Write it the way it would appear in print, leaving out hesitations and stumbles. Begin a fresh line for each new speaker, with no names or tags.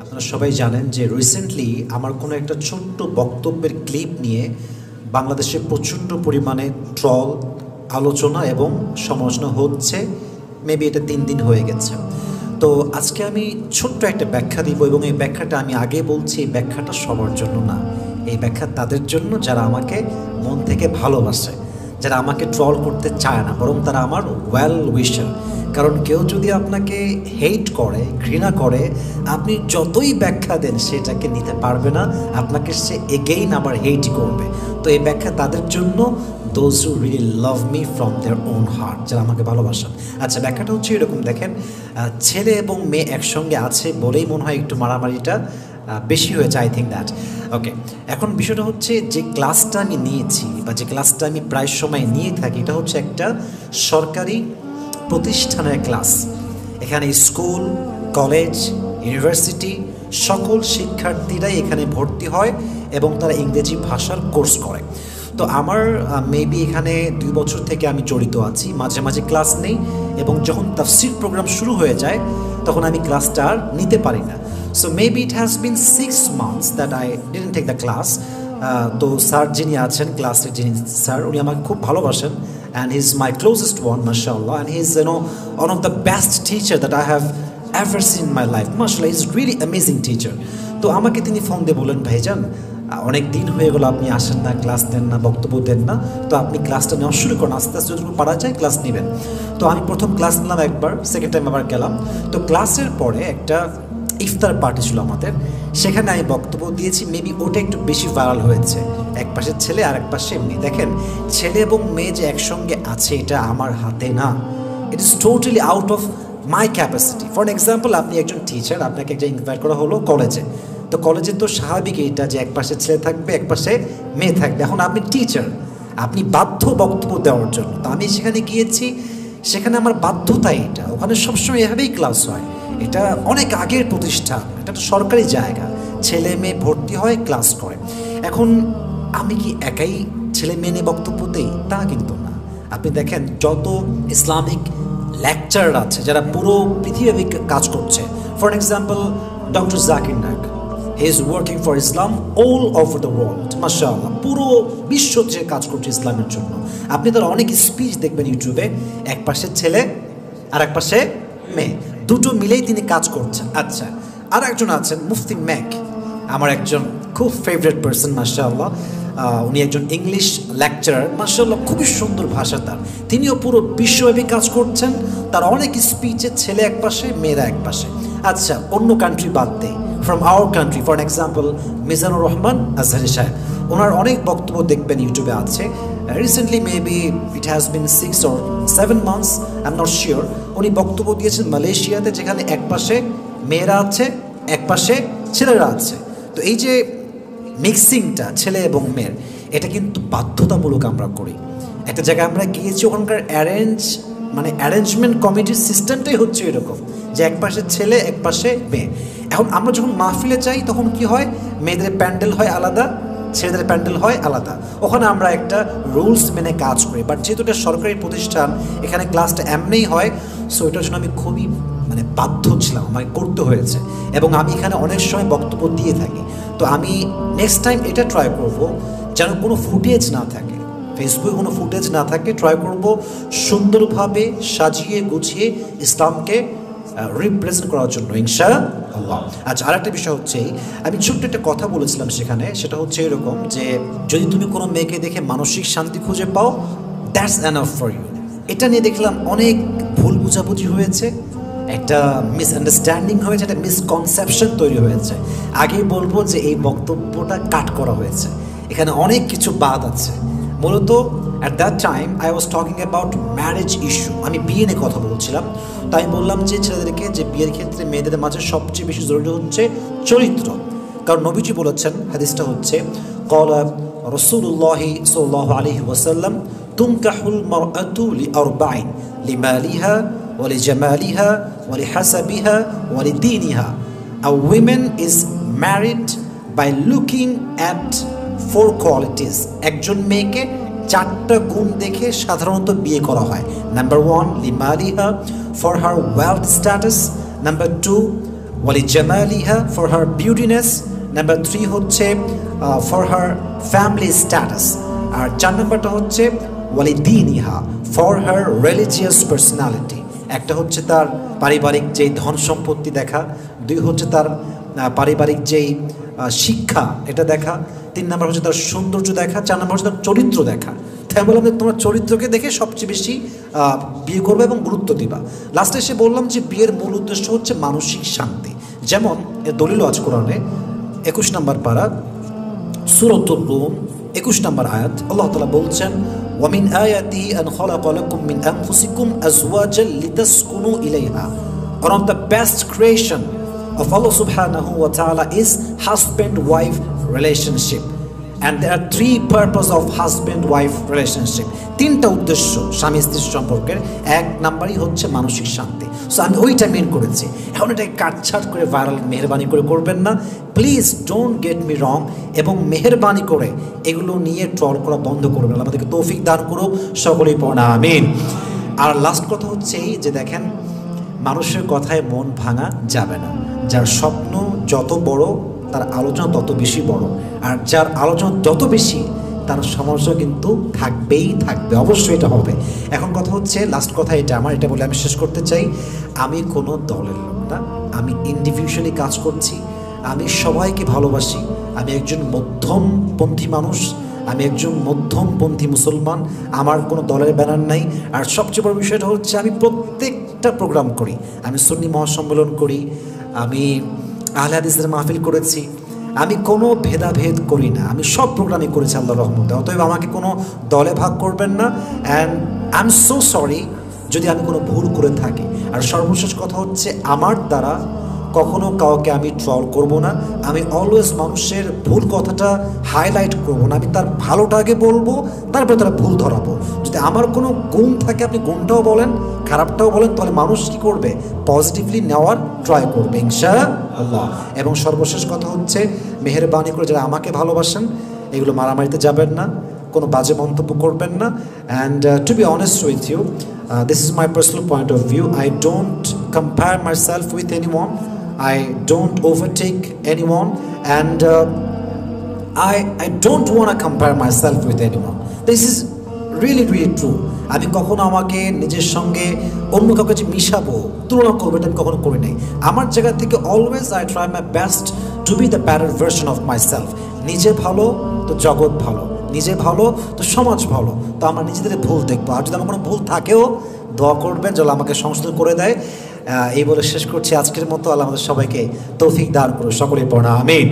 আপনারা সবাই জানেন যে রিসেন্টলি আমার কোনো একটা ছোট্ট বক্তব্যের ক্লিপ নিয়ে বাংলাদেশে প্রচণ্ড পরিমাণে ট্রল, আলোচনা এবং সমালোচনা হচ্ছে। মেবি এটা 3 দিন হয়ে গেছে। তো আজকে আমি ছোট্ট একটা ব্যাখ্যা দিব, এবং এই ব্যাখ্যাটা আমি আগে বলছি, এই ব্যাখ্যাটা সবার জন্য না। এই ব্যাখ্যা তাদের জন্য যারা আমাকে মন থেকে ভালোবাসে, যারা আমাকে ট্রল করতে চায় না, বরং তারা আমার ওয়েল উইশার। কারণ কেউ যদি আপনাকে হেট করে, ঘৃণা করে, আপনি যতই ব্যাখ্যা দেন সেটাকে নিতে পারবে না, আপনাকে সে এগেইন আবার হেটই করবে। তো এই ব্যাখ্যা তাদের জন্য, those who really love me from their own heart, যারা আমাকে ভালোবাসেন। আচ্ছা, ব্যাখ্যাটা হচ্ছে এরকম, দেখেন, ছেলে এবং মেয়ে একসঙ্গে আছে বলেই মনে হয় একটু মারামারিটা বেশি হয়েছে, আই থিঙ্ক দ্যাট। ওকে, এখন বিষয়টা হচ্ছে যে ক্লাসটা আমি নিয়েছি বা যে ক্লাসটা আমি প্রায় সময় নিয়ে থাকি, এটা হচ্ছে একটা সরকারি প্রতিষ্ঠানের ক্লাস। এখানে স্কুল, কলেজ, ইউনিভার্সিটি সকল শিক্ষার্থীরাই এখানে ভর্তি হয় এবং তারা ইংরেজি ভাষার কোর্স করে। তো আমার মেবি এখানে 2 বছর থেকে আমি জড়িত আছি। মাঝে মাঝে ক্লাস নেই, এবং যখন তাফসির প্রোগ্রাম শুরু হয়ে যায় তখন আমি ক্লাসটা আর নিতে পারি না। So maybe it has been 6 months that I didn't take the class. তো স্যার যিনি আছেন, ক্লাসের যিনি স্যার, উনি আমাকে খুব ভালোবাসেন, and he's my closest one, mashallah, and he's one of the best teacher that I have ever seen in my life, mashallah. He's really amazing teacher. তো আমাকে তিনি ফোন দিয়ে বলেন, ভাইজান, অনেক দিন হয়ে গেল আপনি আসেন না, ক্লাস দেন না, বক্তব্য দেন না, তো আপনি ক্লাসটা নেওয়া শুরু করেন, আস্তে আস্তে যতটুকু পারা যায় ক্লাস নেবেন। তো আমি প্রথম ক্লাস নিলাম একবার, সেকেন্ড টাইম আবার গেলাম। তো ক্লাসের পরে একটা ইফতার পার্টি ছিল আমাদের, সেখানে আমি বক্তব্য দিয়েছি। মেবি ওটা একটু বেশি ভাইরাল হয়েছে, এক পাশে ছেলে আর এক পাশে মেয়ে। দেখেন, ছেলে এবং মেয়ে যে একসঙ্গে আছে এটা আমার হাতে না, it is totally out of my capacity. For example, আপনি একজন টিচার, আপনাকে একটা ইনভাইট করা হলো কলেজে। তো কলেজে তো স্বাভাবিক এইটা যে এক পাশে ছেলে থাকবে, এক পাশে মেয়ে থাকবে। এখন আপনি টিচার, আপনি বাধ্য বক্তব্য দেওয়ার জন্য। তো আমি সেখানে গিয়েছি, সেখানে আমার বাধ্যতা এটা, ওখানে সবসময় এভাবেই ক্লাস হয়। এটা অনেক আগের প্রতিষ্ঠান, এটা একটা সরকারি জায়গা, ছেলে মেয়ে ভর্তি হয়, ক্লাস করে। এখন আমি কি একাই ছেলে মেয়ে নিয়ে বক্তব্য দিই? তা কিন্তু না। আপনি দেখেন, যত ইসলামিক লেকচারার আছে যারা পুরো পৃথিবী কাজ করছে, for example doctor Zakir Naik, he is working for Islam all over the world, মাশাআল্লাহ, পুরো বিশ্ব যে কাজ করছে ইসলামের জন্য। আপনি তার অনেক স্পিচ দেখবেন ইউটিউবে, এক পাশে ছেলে আর এক পাশে মেয়ে, দুটো মিলেই তিনি কাজ করছেন। আচ্ছা, আর একজন আছেন মুফতি ম্যাক, আমার একজন খুব ফেভারিট পার্সন, মাশাআল্লাহ। উনি একজন ইংলিশ লেকচারার, মাশাআল্লাহ, খুবই সুন্দর ভাষা তার। তিনিও পুরো বিশ্বব্যাপী কাজ করছেন, তার অনেক স্পিচে ছেলে এক পাশে, মেয়েরা এক পাশে। আচ্ছা, অন্য কান্ট্রি বাদ দেই, from our country, for example Mizanur Rahman Azhari সাহেব, ওনার অনেক বক্তব্য দেখবেন ইউটিউবে আছে। Recently maybe it has been 6 or 7 months, I am not sure. উনি বক্তব্য দিয়েছেন মালয়েশিয়াতে, যেখানে এক পাশে মেয়েরা আছে, এক পাশে ছেলেরা আছে। তো এই যে মিক্সিংটা ছেলে এবং মেয়ের, এটা কিন্তু বাধ্যতামূলক আমরা করি। একটা জায়গায় আমরা গিয়েছি, ওখানকার অ্যারেঞ্জমেন্ট কমিটির সিস্টেমটাই হচ্ছে এরকম যে এক পাশে ছেলে, এক পাশে মেয়ে। এখন আমরা যখন মাহফিলে যাই তখন কি হয়, মেয়েদের প্যান্ডেল হয় আলাদা, ছেলেদের প্যান্ডেল হয় আলাদা। ওখানে আমরা একটা রুলস মেনে কাজ করি, বাট যেহেতু এটা সরকারি প্রতিষ্ঠান, এখানে ক্লাসটা এমনিই হয়। সো এটার জন্য আমি খুবই বাধ্য ছিলাম, আমাকে করতে হয়েছে, এবং আমি এখানে অনেক সময় বক্তব্য দিয়ে থাকি। তো আমি নেক্সট টাইম এটা ট্রাই করব যেন কোনো ফুটেজ না থাকে, ফেসবুকে কোনো ফুটেজ না থাকে। ট্রাই করব সুন্দরভাবে সাজিয়ে গুছিয়ে ইসলামকে রিপ্রেজেন্ট করার জন্য, ইনশাআল্লাহ। আচ্ছা, আরেকটা বিষয় হচ্ছে, আমি ছোট্ট একটা কথা বলেছিলাম সেখানে, সেটা হচ্ছে এরকম যে যদি তুমি কোনো মেয়েকে দেখে মানসিক শান্তি খুঁজে পাও, দ্যাটস এনাফ ফর ইউ। এটা নিয়ে দেখলাম অনেক ভুল বুঝাবুঝি হয়েছে, একটা মিসআন্ডারস্ট্যান্ডিং হয়েছে, একটা মিসকনসেপশন তৈরি হয়েছে। আগেই বলবো যে এই বক্তব্যটা কাট করা হয়েছে, এখানে অনেক কিছু বাদ আছে। মূলত at that time I was talking about marriage issue, আমি বিয়ে নিয়ে কথা বলছিলাম। তাই বললাম যে ছেলেদেরকে যে বিয়ের ক্ষেত্রে মেয়েদের মাঝে সবচেয়ে বেশি জরুরি হচ্ছে চরিত্র। কারণ নবীজি বলেছেন, হাদিসটা হচ্ছে, ক্বালা রাসূলুল্লাহি সাল্লাল্লাহু আলাইহি ওয়াসাল্লাম, তুনকাহুল মারআতু লিআরবাইন, লিমালিহা ওয়া লিজামালিহা ওয়া লিহাসাবিহা ওয়া লিদীনিহা। A woman is married by looking at 4 qualities. একজন মেয়েকে 4টা গুণ দেখে সাধারণত বিয়ে করা হয়। নাম্বার 1, লিমালিহা, for her wealth status. Number 2, ওয়ালি জামালিহা, ফর হার বিউটিনেস। নাম্বার 3 হচ্ছে ফর হার ফ্যামিলি স্ট্যাটাস। আর 4 নম্বরটা হচ্ছে ওয়ালি দিনিহা, ফর হার রিলিজিয়াস পার্সোনালিটি। একটা হচ্ছে তার পারিবারিক যেই ধন সম্পত্তি দেখা, 2 হচ্ছে তার পারিবারিক যেই শিক্ষা এটা দেখা, 3 নম্বর হচ্ছে তার সৌন্দর্য দেখা, 4 নম্বর হচ্ছে তার চরিত্র দেখা। তাই বললাম যে তোমার চরিত্রকে দেখে সবচেয়ে বেশি বিয়ে করবে এবং গুরুত্ব দিবা। লাস্টে এসে বললাম যে বিয়ের মূল উদ্দেশ্য হচ্ছে মানসিক শান্তি। যেমন এর দলিল আছে কোরআনে 21 নম্বর পারা সূরাতুর রুম 21 নম্বর আয়াত, আল্লাহ তাআলা বলছেন ওয়ামিন আয়াতিহি আন খালাকা লাকুম মিন আনফুসিকুম আজওয়াজান লিতাসকুনু ইলাইহা। One of the best creation of Allah subhanahu wa ta'ala is husband-wife relationship. And there are 3 purpose of husband-wife relationship. 3টা উদ্দেশ্য স্বামী স্ত্রীর সম্পর্কের। 1 নাম্বারই হচ্ছে মানসিক শান্তি। সো আমি ওইটা মেন করেছি। এখন এটাকে কাটছাট করে ভাইরাল মেহরবানি করে করবেন না প্লিজ, ডোন্ট গেট মি রং। এবং মেহরবানি করে এগুলো নিয়ে ট্রল করা বন্ধ করবেন। আমাদেরকে তৌফিক দান করুক, সকলেই পড়া আমিন। আর লাস্ট কথা হচ্ছে এই যে দেখেন, মানুষের কথায় মন ভাঙা যাবে না। যার স্বপ্ন যত বড় তার আলোচনা তত বেশি বড়, আর যার আলোচনা যত বেশি তার সমালোচনা কিন্তু থাকবেই থাকবে, অবশ্যই এটা হবে। এখন কথা হচ্ছে লাস্ট কথা এটা আমার, এটা বলে আমি শেষ করতে চাই, আমি কোনো দলের লোক না, আমি ইন্ডিভিজুয়ালি কাজ করছি, আমি সবাইকে ভালোবাসি, আমি একজন মধ্যমপন্থী মানুষ, আমি একজন মধ্যমপন্থী মুসলমান, আমার কোনো দলের ব্যানার নাই। আর সবচেয়ে বড় বিষয়টা হচ্ছে আমি প্রত্যেকটা প্রোগ্রাম করি, আমি সুন্নি মহাসম্মেলন করি, আমি আহলে হাদিসের মাহফিল করেছি, আমি কোনো ভেদাভেদ করি না, আমি সব প্রোগ্রামই করেছি আল্লাহর রহমতে। অতএব আমাকে কোনো দলে ভাগ করবেন না। And I am so sorry যদি আমি কোনো ভুল করে থাকি। আর সর্বশেষ কথা হচ্ছে আমার দ্বারা কখনো কাউকে আমি ট্রল করব না, আমি অলওয়েজ মানুষের ভুল কথাটা হাইলাইট করব না, আমি তার ভালোটা আগে বলবো, তারপরে তারা ভুল ধরাবো। যদি আমার কোনো গুণ থাকে আপনি গুণটাও বলেন, খারাপটাও বলেন, তাহলে মানুষ কী করবে, পজিটিভলি নেওয়ার ট্রাই করবে ইনশাআল্লাহ। এবং সর্বশেষ কথা হচ্ছে মেহেরবানি করে যারা আমাকে ভালোবাসেন এগুলো মারামারিতে যাবেন না, কোনো বাজে মন্তব্য করবেন না। And to be honest with you, this is my personal point of view. I don't compare myself with anyone. I don't overtake anyone, and I don't want to compare myself with anyone. This is really true. আমি কখনো আমাকে নিজের সঙ্গে অন্য কাউকে যে মিশাবো, তুলনা করবো, এটা আমি কখনো করি নাই। আমার জায়গা থেকে always I try my best to B the better version of my self. নিজে ভালো তো জগৎ ভালো, নিজে ভালো তো সমাজ ভালো। তো আমরা নিজেদের ভুল দেখবো, আর যদি আমার কোনো ভুল থাকেও দোয়া করবেন যেন আমাকে সংশোধন করে দেয়। এই বলে শেষ করছি আজকের মতো। আল্লাহ আমাদের সবাইকে তৌফিক দান করুন, সকলেই পড়া আমিন।